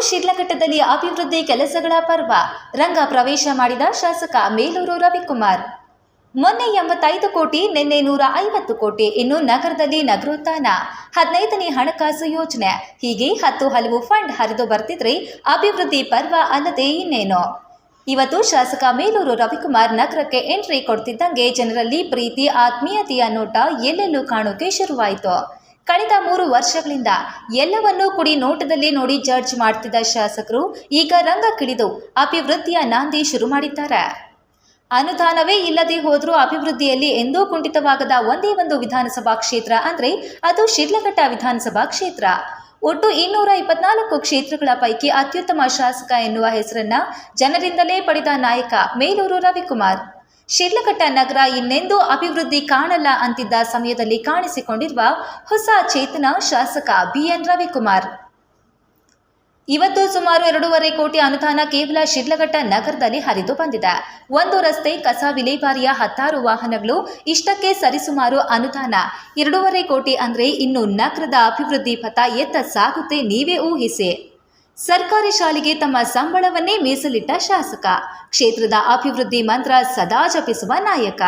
ಶಿಡ್ಲಘಟ್ಟದಲ್ಲಿ ಅಭಿವೃದ್ಧಿ ಕೆಲಸಗಳ ಪರ್ವ ರಂಗ ಪ್ರವೇಶ ಮಾಡಿದ ಶಾಸಕ ಮೇಲೂರು ರವಿಕುಮಾರ್. ಮೊನ್ನೆ 85 ಕೋಟಿ, ನಿನ್ನೆ 150 ಕೋಟಿ, ಇನ್ನು ನಗರದಲ್ಲಿ ನಗರೋತ್ಥಾನ, 15ನೇ ಹಣಕಾಸು ಯೋಜನೆ, ಹೀಗೆ 10 ಹಲವು ಫಂಡ್ ಹರಿದು ಬರ್ತಿದ್ರೆ ಅಭಿವೃದ್ಧಿ ಪರ್ವ ಅಲ್ಲದೆ ಇನ್ನೇನು. ಇವತ್ತು ಶಾಸಕ ಮೇಲೂರು ರವಿಕುಮಾರ್ ನಗರಕ್ಕೆ ಎಂಟ್ರಿ ಕೊಡ್ತಿದ್ದಂಗೆ ಜನರಲ್ಲಿ ಪ್ರೀತಿ, ಆತ್ಮೀಯತೆಯ ನೋಟ ಎಲ್ಲೆಲ್ಲೂ ಕಾಣೋಕೆ ಶುರುವಾಯಿತು. ಕಳೆದ 3 ವರ್ಷಗಳಿಂದ ಎಲ್ಲವನ್ನೂ ಕುಡಿ ನೋಟದಲ್ಲಿ ನೋಡಿ ಜಡ್ಜ್ ಮಾಡ್ತಿದ್ದ ಶಾಸಕರು ಈಗ ರಂಗಕ್ಕಿಳಿದು ಅಭಿವೃದ್ಧಿಯ ನಾಂದಿ ಶುರು ಮಾಡಿದ್ದಾರೆ. ಅನುದಾನವೇ ಇಲ್ಲದೆ ಹೋದರೂ ಅಭಿವೃದ್ಧಿಯಲ್ಲಿ ಎಂದೂ ಕುಂಠಿತವಾಗದ ಒಂದೇ ಒಂದು ವಿಧಾನಸಭಾ ಕ್ಷೇತ್ರ ಅಂದರೆ ಅದು ಶಿಡ್ಲಘಟ್ಟ ವಿಧಾನಸಭಾ ಕ್ಷೇತ್ರ. ಒಟ್ಟು 224 ಕ್ಷೇತ್ರಗಳ ಪೈಕಿ ಅತ್ಯುತ್ತಮ ಶಾಸಕ ಎನ್ನುವ ಹೆಸರನ್ನ ಜನರಿಂದಲೇ ಪಡೆದ ನಾಯಕ ಮೇಲೂರು ರವಿಕುಮಾರ್. ಶಿಡ್ಲಘಟ್ಟ ನಗರ ಇನ್ನೆಂದೂ ಅಭಿವೃದ್ಧಿ ಕಾಣಲ್ಲ ಅಂತಿದ್ದ ಸಮಯದಲ್ಲಿ ಕಾಣಿಸಿಕೊಂಡಿರುವ ಹೊಸ ಚೇತನ ಶಾಸಕ BN ರವಿಕುಮಾರ್. ಇವತ್ತು ಸುಮಾರು 2.5 ಕೋಟಿ ಅನುದಾನ ಕೇವಲ ಶಿಡ್ಲಘಟ್ಟ ನಗರದಲ್ಲಿ ಹರಿದು ಬಂದಿದೆ. ಒಂದು ರಸ್ತೆ, ಕಸ ವಿಲೇವಾರಿಯ 16 ವಾಹನಗಳು, ಇಷ್ಟಕ್ಕೆ ಸರಿಸುಮಾರು ಅನುದಾನ 2.5 ಕೋಟಿ ಅಂದರೆ ಇನ್ನು ನಗರದ ಅಭಿವೃದ್ಧಿ ಪಥ ಎತ್ತ ಸಾಗುತ್ತೆ ನೀವೇ ಊಹಿಸಿ. ಸರ್ಕಾರಿ ಶಾಲೆಗೆ ತಮ್ಮ ಸಂಬಳವನ್ನೇ ಮೀಸಲಿಟ್ಟ ಶಾಸಕ, ಕ್ಷೇತ್ರದ ಅಭಿವೃದ್ಧಿ ಮಂತ್ರ ಸದಾ ಜಪಿಸುವ ನಾಯಕ.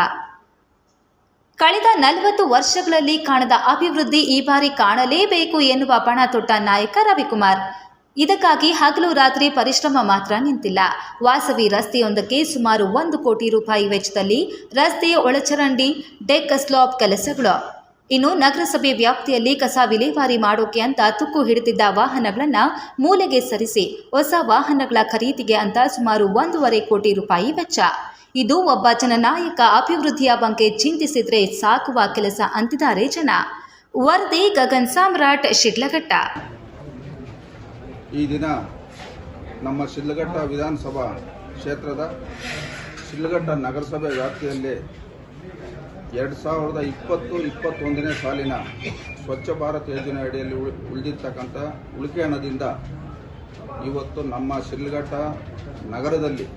ಕಳೆದ 40 ವರ್ಷಗಳಲ್ಲಿ ಕಾಣದ ಅಭಿವೃದ್ಧಿ ಈ ಬಾರಿ ಕಾಣಲೇಬೇಕು ಎನ್ನುವ ಪಣ ತೊಟ್ಟ ನಾಯಕ ರವಿಕುಮಾರ್. ಇದಕ್ಕಾಗಿ ಹಗಲು ರಾತ್ರಿ ಪರಿಶ್ರಮ ಮಾತ್ರ ನಿಂತಿಲ್ಲ. ವಾಸವಿ ರಸ್ತೆಯೊಂದಕ್ಕೆ ಸುಮಾರು 1 ಕೋಟಿ ರೂಪಾಯಿ ವೆಚ್ಚದಲ್ಲಿ ರಸ್ತೆಯ ಒಳಚರಂಡಿ, ಡೆಕ್ ಸ್ಲಾಬ್ ಕೆಲಸಗಳು, ಇನ್ನು ನಗರಸಭೆ ವ್ಯಾಪ್ತಿಯಲ್ಲಿ ಕಸ ವಿಲೇವಾರಿ ಮಾಡೋಕೆ ಅಂತ ತುಕ್ಕು ಹಿಡಿದಿದ್ದ ವಾಹನಗಳನ್ನು ಮೂಲೆಗೆ ಸರಿಸಿ ಹೊಸ ವಾಹನಗಳ ಖರೀದಿಗೆ ಅಂತ ಸುಮಾರು 1.5 ಕೋಟಿ ರೂಪಾಯಿ ವೆಚ್ಚ. ಇದು ಒಬ್ಬ ಜನನಾಯಕ ಅಭಿವೃದ್ಧಿಯ ಬಗ್ಗೆ ಚಿಂತಿಸಿದ್ರೆ ಸಾಕುವ ಕೆಲಸ ಅಂತಿದ್ದಾರೆ ಜನ. ವರದಿ ಗಗನ್ ಸಾಮ್ರಾಟ್, ಶಿಡ್ಲಘಟ್ಟ. ಈ ದಿನ ನಮ್ಮ ಶಿಡ್ಲಘಟ್ಟ ವಿಧಾನಸಭಾ ಕ್ಷೇತ್ರದ ಶಿಡ್ಲಘಟ್ಟ ನಗರಸಭೆ ವ್ಯಾಪ್ತಿಯಲ್ಲಿ 2020-21ನೇ ಸಾಲಿನ ಸ್ವಚ್ಛ ಭಾರತ್ ಯೋಜನೆ ಅಡಿಯಲ್ಲಿ ಉಳಿದಿರ್ತಕ್ಕಂಥ ಉಳಿಕೆ ಹಣದಿಂದ ಇವತ್ತು ನಮ್ಮ ಶಿಡ್ಲಘಟ್ಟ ನಗರದಲ್ಲಿ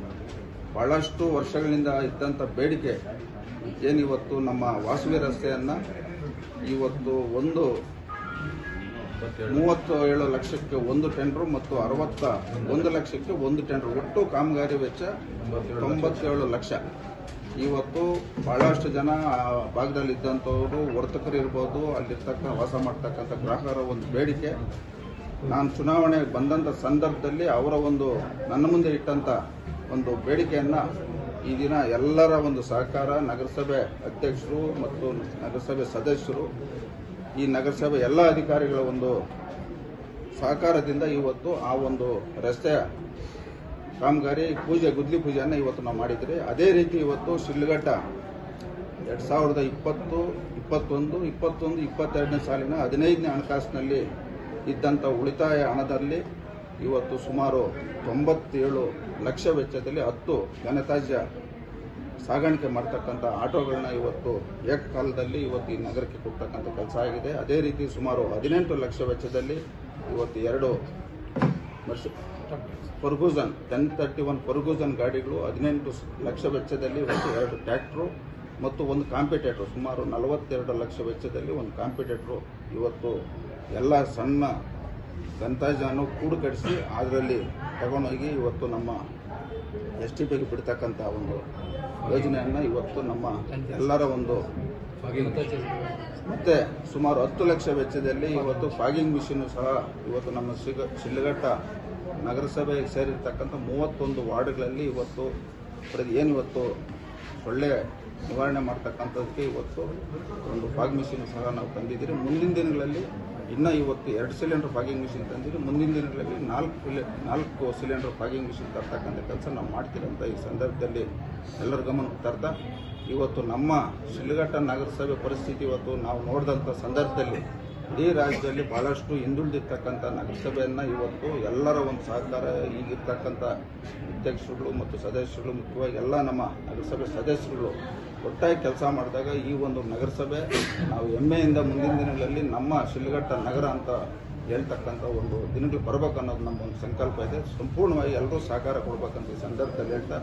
ಬಹಳಷ್ಟು ವರ್ಷಗಳಿಂದ ಇದ್ದಂಥ ಬೇಡಿಕೆ ಏನಿವತ್ತು ನಮ್ಮ ವಾಸವಿ ರಸ್ತೆಯನ್ನು ಇವತ್ತು 37 ಲಕ್ಷಕ್ಕೆ 1 ಟೆಂಡರ್ ಮತ್ತು 61 ಲಕ್ಷಕ್ಕೆ 1 ಟೆಂಡರ್, ಒಟ್ಟು ಕಾಮಗಾರಿ ವೆಚ್ಚ 97 ಲಕ್ಷ. ಇವತ್ತು ಬಹಳಷ್ಟು ಜನ ಆ ಭಾಗದಲ್ಲಿ ಇದ್ದಂಥವರು ವರ್ತಕರು ಇರ್ಬೋದು, ವಾಸ ಮಾಡ್ತಕ್ಕಂಥ ಗ್ರಾಹಕರ ಒಂದು ಬೇಡಿಕೆ. ನಾನು ಚುನಾವಣೆ ಬಂದಂಥ ಸಂದರ್ಭದಲ್ಲಿ ಅವರ ನನ್ನ ಮುಂದೆ ಇಟ್ಟಂಥ ಒಂದು ಬೇಡಿಕೆಯನ್ನು ಈ ದಿನ ಎಲ್ಲರ ಒಂದು ಸಹಕಾರ, ನಗರಸಭೆ ಅಧ್ಯಕ್ಷರು ಮತ್ತು ನಗರಸಭೆ ಸದಸ್ಯರು, ಈ ನಗರಸಭೆ ಎಲ್ಲ ಅಧಿಕಾರಿಗಳ ಒಂದು ಸಹಕಾರದಿಂದ ಇವತ್ತು ಆ ಒಂದು ರಸ್ತೆಯ ಕಾಮಗಾರಿ ಗುದ್ದಲಿ ಪೂಜೆಯನ್ನು ಇವತ್ತು ನಾವು ಮಾಡಿದ್ರಿ. ಅದೇ ರೀತಿ ಇವತ್ತು ಶಿಡ್ಲಘಟ್ಟ 2020-21-22ನೇ ಸಾಲಿನ 15ನೇ ಹಣಕಾಸಿನಲ್ಲಿ ಇದ್ದಂಥ ಉಳಿತಾಯ ಹಣದಲ್ಲಿ ಇವತ್ತು ಸುಮಾರು 97 ಲಕ್ಷ ವೆಚ್ಚದಲ್ಲಿ 10 ಘನತ್ಯಾಜ್ಯ ಸಾಗಾಣಿಕೆ ಮಾಡ್ತಕ್ಕಂಥ ಆಟೋಗಳನ್ನ ಇವತ್ತು ಏಕಕಾಲದಲ್ಲಿ ಇವತ್ತು ಈ ನಗರಕ್ಕೆ ಕೊಡ್ತಕ್ಕಂಥ ಕೆಲಸ ಆಗಿದೆ. ಅದೇ ರೀತಿ ಸುಮಾರು 18 ಲಕ್ಷ ವೆಚ್ಚದಲ್ಲಿ ಇವತ್ತು 2 ಫರ್ಗೂಸನ್ 1031 ಫರ್ಗೂಸನ್ ಗಾಡಿಗಳು, 18 ಲಕ್ಷ ವೆಚ್ಚದಲ್ಲಿ ಇವತ್ತು 2 ಟ್ರ್ಯಾಕ್ಟ್ರು ಮತ್ತು 1 ಕಾಂಪಿಟೇಟ್ರು, ಸುಮಾರು 42 ಲಕ್ಷ ವೆಚ್ಚದಲ್ಲಿ 1 ಕಾಂಪಿಟೇಟ್ರು ಇವತ್ತು ಎಲ್ಲ ಸಣ್ಣ ಘನತ್ಯಾಜ್ಯವನ್ನು ಕೂಡುಕಡಿಸಿ ಅದರಲ್ಲಿ ತಗೊಂಡೋಗಿ ಇವತ್ತು ನಮ್ಮ STPಗೆ ಬಿಡ್ತಕ್ಕಂಥ ಒಂದು ಯೋಜನೆಯನ್ನು ಇವತ್ತು ನಮ್ಮ ಎಲ್ಲರ ಒಂದು ಮತ್ತೆ ಸುಮಾರು 10 ಲಕ್ಷ ವೆಚ್ಚದಲ್ಲಿ ಇವತ್ತು ಫಾಗಿಂಗ್ ಮಿಷಿನ್ ಸಹ ಇವತ್ತು ನಮ್ಮ ಶಿಡ್ಲಘಟ್ಟ ನಗರಸಭೆಗೆ ಸೇರಿರ್ತಕ್ಕಂಥ 31 ವಾರ್ಡ್ಗಳಲ್ಲಿ ಇವತ್ತು ಏನಿವತ್ತು ಸೊಳ್ಳೆ ನಿವಾರಣೆ ಮಾಡ್ತಕ್ಕಂಥದ್ದಕ್ಕೆ ಇವತ್ತು ಒಂದು ಫಾಗ್ ಮಿಷಿನ್ ಸಹ ನಾವು ತಂದಿದ್ದೀರಿ. ಮುಂದಿನ ದಿನಗಳಲ್ಲಿ ಇನ್ನು ಇವತ್ತು 2 ಸಿಲಿಂಡರ್ ಫಾಗಿಂಗ್ ಮಿಷಿನ್ ತಂದಿರಿ. ಮುಂದಿನ ದಿನಗಳಲ್ಲಿ 4 ಸಿಲಿಂಡರ್ ಫಾಗಿಂಗ್ ಮಿಷಿನ್ ತರ್ತಕ್ಕಂಥ ಕೆಲಸ ನಾವು ಮಾಡ್ತೀರಂತ ಈ ಸಂದರ್ಭದಲ್ಲಿ ಎಲ್ಲರ ಗಮನಕ್ಕೆ ತರ್ತಾ, ಇವತ್ತು ನಮ್ಮ ಶಿಡ್ಲಘಟ್ಟ ನಗರಸಭೆ ಪರಿಸ್ಥಿತಿ ಇವತ್ತು ನಾವು ನೋಡಿದಂಥ ಸಂದರ್ಭದಲ್ಲಿ ಇಡೀ ರಾಜ್ಯದಲ್ಲಿ ಬಹಳಷ್ಟು ಹಿಂದುಳಿದಿರ್ತಕ್ಕಂಥ ನಗರಸಭೆಯನ್ನು ಇವತ್ತು ಎಲ್ಲರ ಒಂದು ಸಹಕಾರ, ಈಗಿರ್ತಕ್ಕಂಥ ಅಧ್ಯಕ್ಷರುಗಳು ಮತ್ತು ಸದಸ್ಯರುಗಳು, ಮುಖ್ಯವಾಗಿ ಎಲ್ಲ ನಮ್ಮ ನಗರಸಭೆ ಸದಸ್ಯರುಗಳು ಒಟ್ಟಾಗಿ ಕೆಲಸ ಮಾಡಿದಾಗ ಈ ಒಂದು ನಗರಸಭೆ ನಾವು ಹೆಮ್ಮೆಯಿಂದ ಮುಂದಿನ ದಿನಗಳಲ್ಲಿ ನಮ್ಮ ಶಿಡ್ಲಘಟ್ಟ ನಗರ ಅಂತ ಹೇಳ್ತಕ್ಕಂಥ ಒಂದು ದಿನಗಳು ಬರಬೇಕು ಅನ್ನೋದು ನಮ್ಮ ಒಂದು ಸಂಕಲ್ಪ ಇದೆ. ಸಂಪೂರ್ಣವಾಗಿ ಎಲ್ಲರೂ ಸಹಕಾರ ಕೊಡಬೇಕಂತ ಈ ಸಂದರ್ಭದಲ್ಲಿ ಹೇಳ್ತಾ,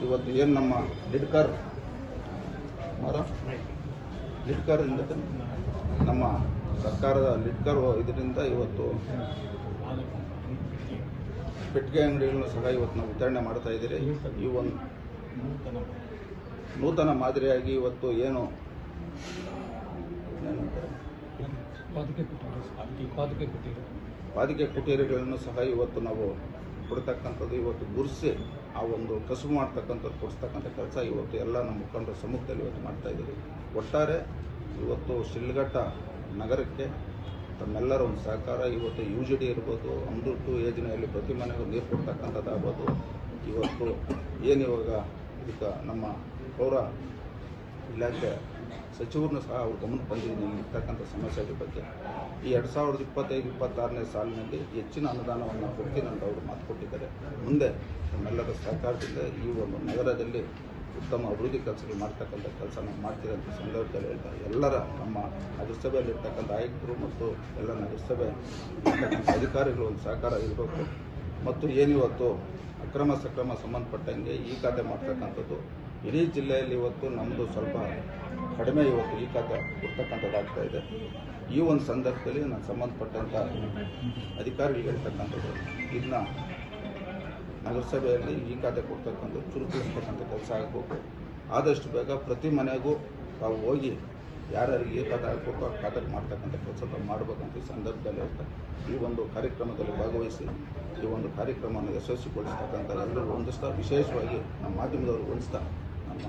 ಇವತ್ತು ಏನು ನಮ್ಮ ಲಿಡ್ಕರ್ ನಮ್ಮ ಸರ್ಕಾರದ ಲಿಡ್ಕರ್ ಇದರಿಂದ ಇವತ್ತು ಪೆಟ್ಟಿಗೆ ಅಂಗಡಿಗಳನ್ನು ಸಹ ಇವತ್ತು ನಾವು ವಿತರಣೆ ಮಾಡ್ತಾ ಇದ್ದೀರಿ. ಈ ಒಂದು ನೂತನ ಮಾದರಿಯಾಗಿ ಇವತ್ತು ಏನು ಪಾದಿಕೆ ಕುಟೀರಗಳನ್ನು ಸಹ ಇವತ್ತು ನಾವು ಕೊಡ್ತಕ್ಕಂಥದ್ದು, ಇವತ್ತು ಗುರುಸಿ ಆ ಒಂದು ಕಸುಬು ಮಾಡ್ತಕ್ಕಂಥದ್ದು ಕೊಡಿಸ್ತಕ್ಕಂಥ ಕೆಲಸ ಇವತ್ತು ಎಲ್ಲ ನಮ್ಮ ಮುಖಂಡರ ಸಮ್ಮುಖದಲ್ಲಿ ಇವತ್ತು ಮಾಡ್ತಾ ಇದ್ದೀವಿ. ಒಟ್ಟಾರೆ ಇವತ್ತು ಶಿಡ್ಲಘಟ್ಟ ನಗರಕ್ಕೆ ತಮ್ಮೆಲ್ಲರ ಒಂದು ಸಹಕಾರ, ಇವತ್ತು UGD ಇರ್ಬೋದು, ಅಮೃತ ಯೋಜನೆಯಲ್ಲಿ ಪ್ರತಿ ಮನೆಗೂ ನೀರು ಕೊಡ್ತಕ್ಕಂಥದ್ದಾಗ್ಬೋದು, ಇವತ್ತು ಏನಿವಾಗ ಇದಕ್ಕೆ ನಮ್ಮ ಪೌರ ಇಲಾಖೆ ಸಚಿವರನ್ನು ಸಹ ಅವ್ರ ಗಮನ ಬಂದಿದ್ದೀನಿ ಇರ್ತಕ್ಕಂಥ ಸಮಸ್ಯೆಗಳ ಬಗ್ಗೆ. ಈ 2025-26ನೇ ಸಾಲಿನಲ್ಲಿ ಹೆಚ್ಚಿನ ಅನುದಾನವನ್ನು ಕೊಡ್ತೀನಿ ಅಂತ ಅವರು ಮಾತು ಕೊಟ್ಟಿದ್ದಾರೆ. ಮುಂದೆ ನಮ್ಮೆಲ್ಲರ ಸಹಕಾರದಿಂದ ಈ ಒಂದು ನಗರದಲ್ಲಿ ಉತ್ತಮ ಅಭಿವೃದ್ಧಿ ಕೆಲಸಗಳು ಮಾಡ್ತಕ್ಕಂಥ ಕೆಲಸ ನಾವು ಮಾಡ್ತೀವಿ ಅಂತ ಸಂದರ್ಭದಲ್ಲಿ ಹೇಳ್ತಾರೆ. ಎಲ್ಲರ ನಮ್ಮ ನಗರಸಭೆಯಲ್ಲಿರ್ತಕ್ಕಂಥ ಆಯುಕ್ತರು ಮತ್ತು ಎಲ್ಲ ನಗರಸಭೆ ಇರ್ತಕ್ಕಂಥ ಅಧಿಕಾರಿಗಳು ಒಂದು ಸಹಕಾರ ಇರಬೇಕು. ಮತ್ತು ಏನಿವತ್ತು ಅಕ್ರಮ ಸಕ್ರಮ ಸಂಬಂಧಪಟ್ಟಂಗೆ ಈ ಖಾತೆ ಮಾಡ್ತಕ್ಕಂಥದ್ದು ಇಡೀ ಜಿಲ್ಲೆಯಲ್ಲಿ ಇವತ್ತು ನಮ್ಮದು ಸ್ವಲ್ಪ ಕಡಿಮೆ ಇವತ್ತು ಈ ಖಾತೆ ಕೊಡ್ತಕ್ಕಂಥದ್ದಾಗ್ತಾ ಇದೆ. ಈ ಒಂದು ಸಂದರ್ಭದಲ್ಲಿ ನಾನು ಸಂಬಂಧಪಟ್ಟಂಥ ಅಧಿಕಾರಿಗಳಿಗೆ ಹೇಳ್ತಕ್ಕಂಥದ್ದು, ಇದನ್ನ ನಗರಸಭೆಯಲ್ಲಿ ಈ ಖಾತೆ ಕೊಡ್ತಕ್ಕಂಥದ್ದು ಚುರುಕುಗೊಳಿಸ್ತಕ್ಕಂಥ ಕೆಲಸ ಆಗಬೇಕು. ಆದಷ್ಟು ಬೇಗ ಪ್ರತಿ ಮನೆಗೂ ತಾವು ಹೋಗಿ ಯಾರ್ಯಾರಿಗೆ ಈ ಖಾತೆ ಹಾಕಬೇಕು ಆ ಖಾತೆ ಮಾಡ್ತಕ್ಕಂಥ ಕೆಲಸ ತಾವು ಮಾಡಬೇಕಂತ ಈ ಸಂದರ್ಭದಲ್ಲಿ ಹೇಳ್ತಾರೆ. ಈ ಒಂದು ಕಾರ್ಯಕ್ರಮದಲ್ಲಿ ಭಾಗವಹಿಸಿ ಈ ಒಂದು ಕಾರ್ಯಕ್ರಮವನ್ನು ಯಶಸ್ವಿಗೊಳಿಸ್ತಕ್ಕಂಥ ಎಲ್ಲರೂ ಹೊಂದಿಸ್ತಾ, ವಿಶೇಷವಾಗಿ ನಮ್ಮ ಮಾಧ್ಯಮದವರು ಹೊಂದಿಸ್ತಾ ನಮ್ಮ